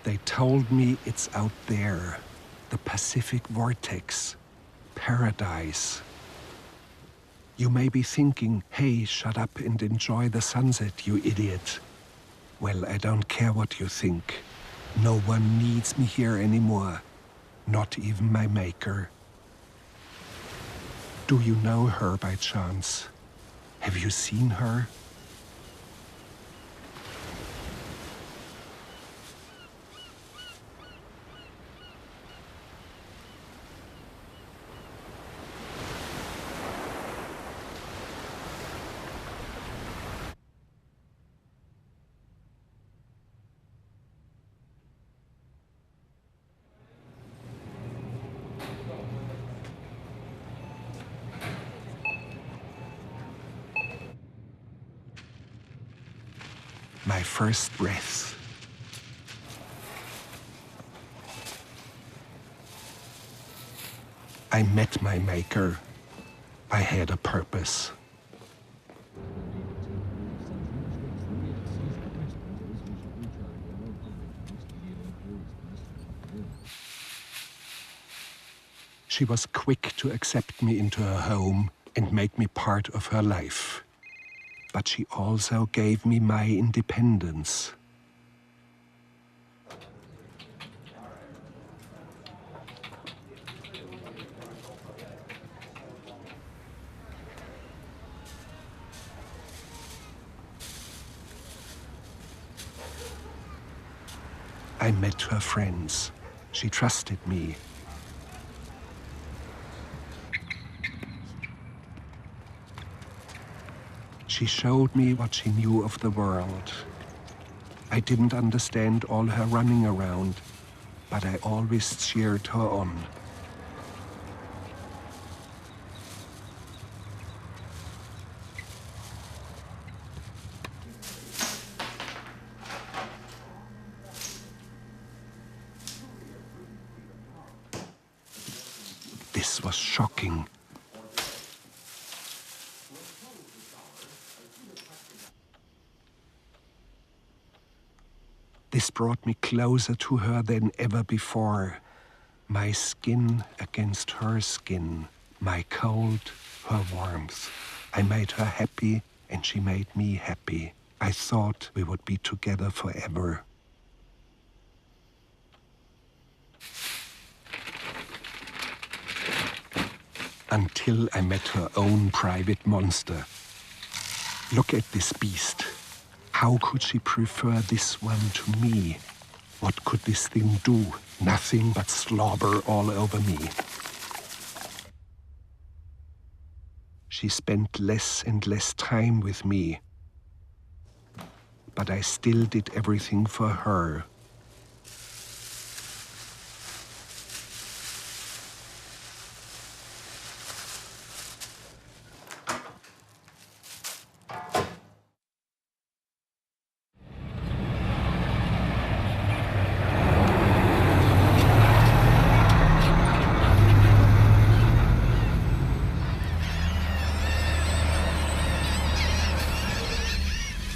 They told me it's out there, the Pacific vortex, paradise. You may be thinking, hey, shut up and enjoy the sunset, you idiot. Well, I don't care what you think. No one needs me here anymore, not even my maker. Do you know her by chance? Have you seen her? My first breath. I met my maker. I had a purpose. She was quick to accept me into her home and make me part of her life. But she also gave me my independence. I met her friends. She trusted me. She showed me what she knew of the world. I didn't understand all her running around, but I always cheered her on. This was shocking. This brought me closer to her than ever before. My skin against her skin, my cold, her warmth. I made her happy and she made me happy. I thought we would be together forever. Until I met her own private monster. Look at this beast. How could she prefer this one to me? What could this thing do? Nothing but slobber all over me. She spent less and less time with me. But I still did everything for her.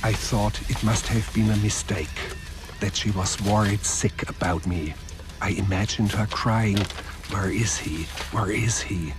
I thought it must have been a mistake, that she was worried sick about me. I imagined her crying, "Where is he? Where is he?"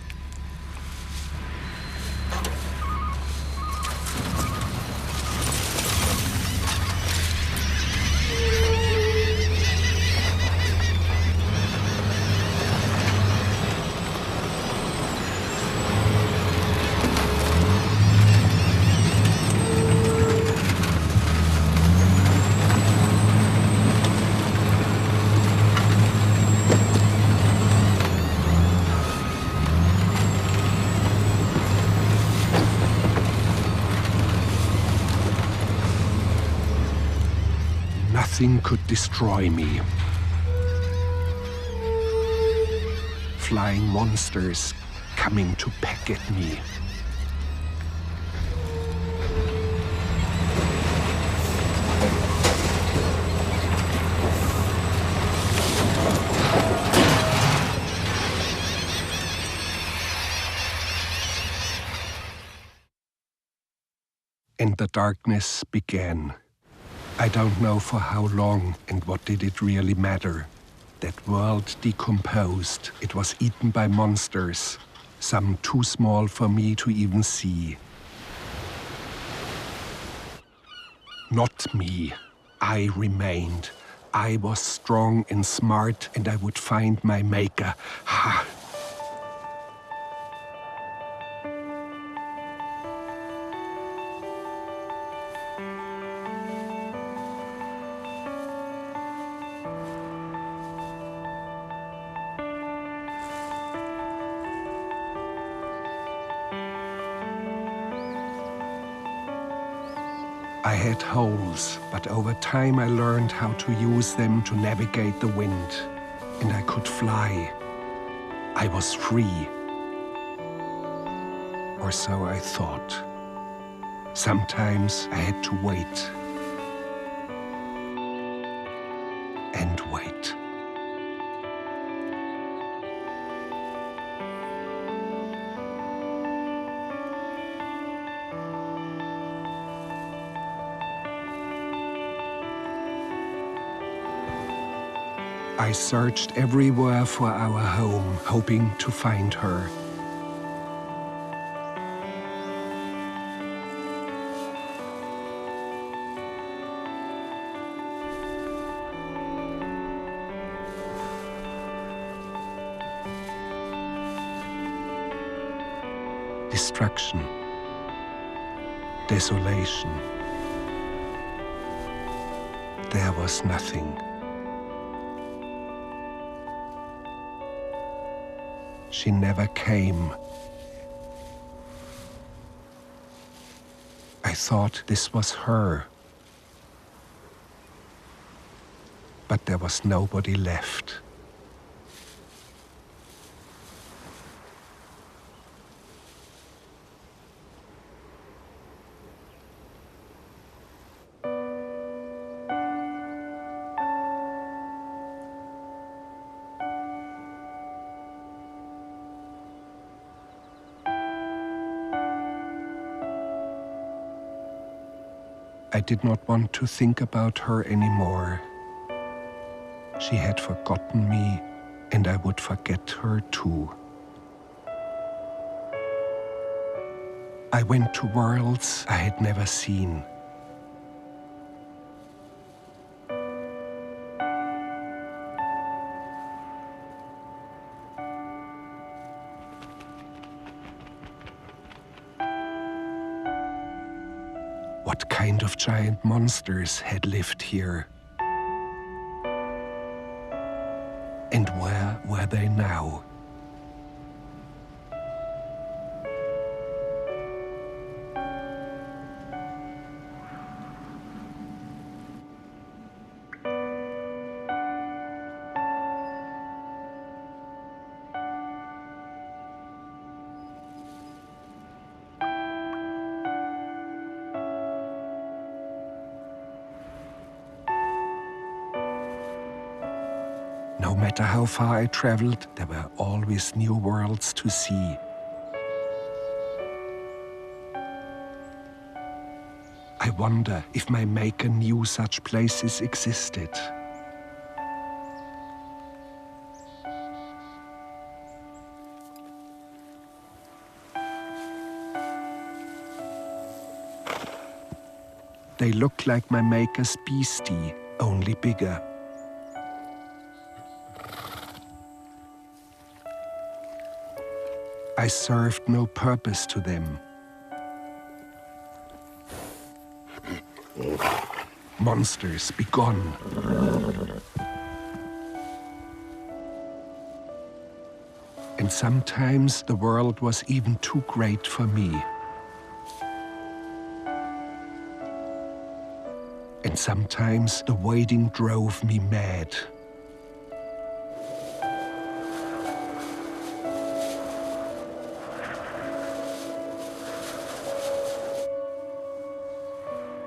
Nothing could destroy me. Flying monsters coming to peck at me. And the darkness began. I don't know for how long and what did it really matter. That world decomposed. It was eaten by monsters, some too small for me to even see. Not me. I remained. I was strong and smart, and I would find my maker. Ha! I had holes, but over time I learned how to use them to navigate the wind. And I could fly. I was free. Or so I thought. Sometimes I had to wait. And wait. I searched everywhere for our home, hoping to find her. Destruction, desolation. There was nothing. She never came. I thought this was her. But there was nobody left. I did not want to think about her anymore. She had forgotten me, and I would forget her too. I went to worlds I had never seen. What kind of giant monsters had lived here? And where were they now? No matter how far I traveled, there were always new worlds to see. I wonder if my maker knew such places existed. They look like my maker's beastie, only bigger. I served no purpose to them. Monsters, be gone. And sometimes the world was even too great for me. And sometimes the waiting drove me mad.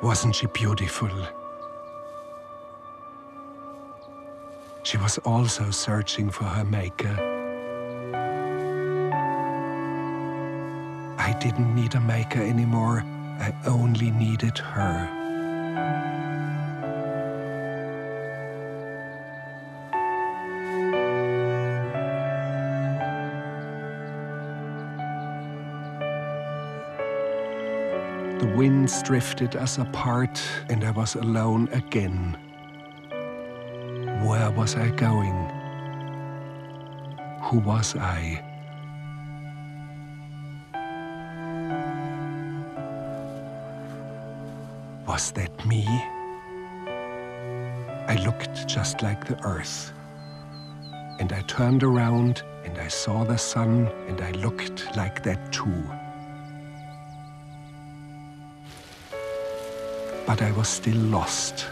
Wasn't she beautiful? She was also searching for her maker. I didn't need a maker anymore. I only needed her. winds drifted us apart, and I was alone again. Where was I going? Who was I? Was that me? I looked just like the earth. And I turned around and I saw the sun, and I looked like that too. But I was still lost.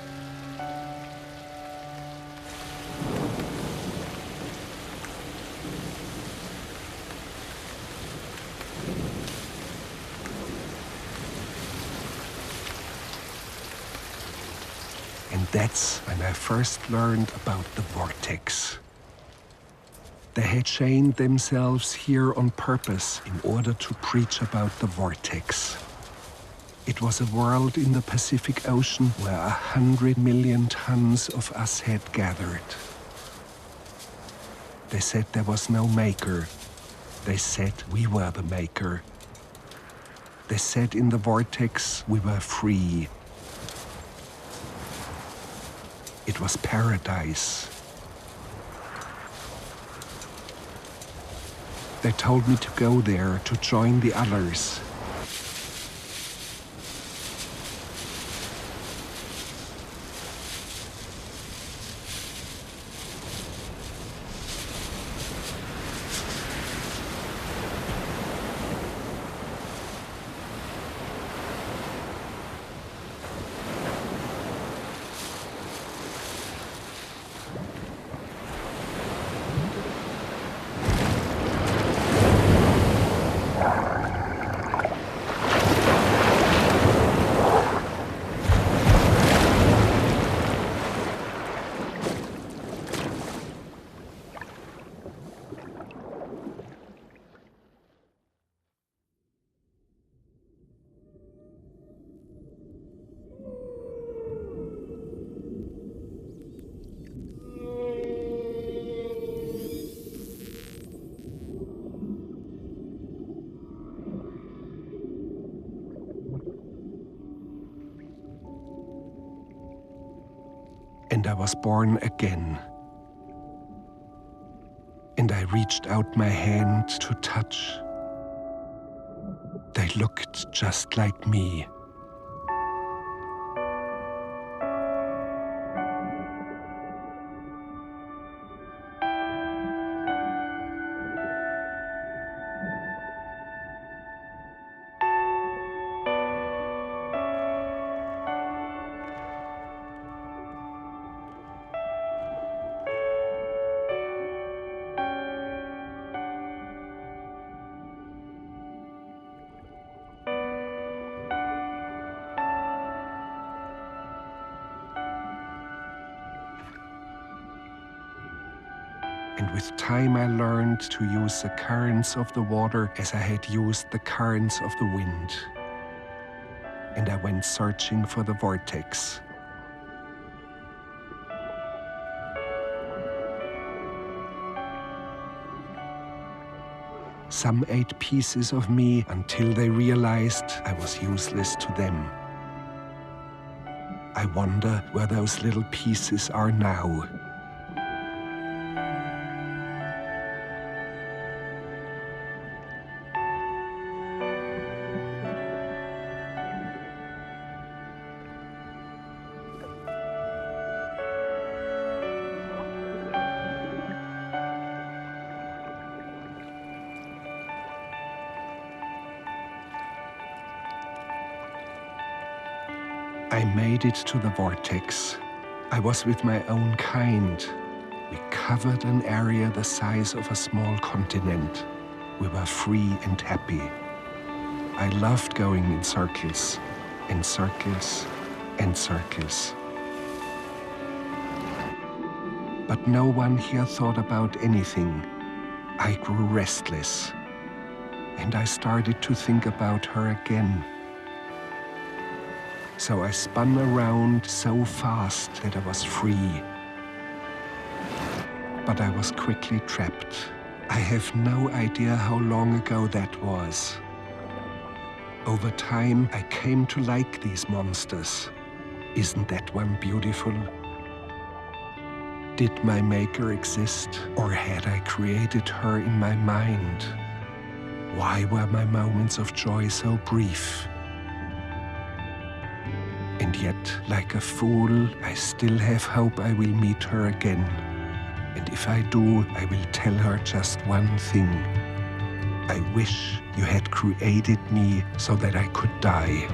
And that's when I first learned about the vortex. They had chained themselves here on purpose in order to preach about the vortex. It was a world in the Pacific Ocean where 100 million tons of us had gathered. They said there was no maker. They said we were the maker. They said in the vortex we were free. It was paradise. They told me to go there to join the others. And I was born again. And I reached out my hand to touch. They looked just like me. And with time I learned to use the currents of the water as I had used the currents of the wind. And I went searching for the vortex. Some ate pieces of me until they realized I was useless to them. I wonder where those little pieces are now. I made it to the vortex. I was with my own kind. We covered an area the size of a small continent. We were free and happy. I loved going in circles, and circles, and circles. But no one here thought about anything. I grew restless, and I started to think about her again. So I spun around so fast that I was free. But I was quickly trapped. I have no idea how long ago that was. Over time, I came to like these monsters. Isn't that one beautiful? Did my maker exist, or had I created her in my mind? Why were my moments of joy so brief? And yet, like a fool, I still have hope I will meet her again. And if I do, I will tell her just one thing. I wish you had created me so that I could die.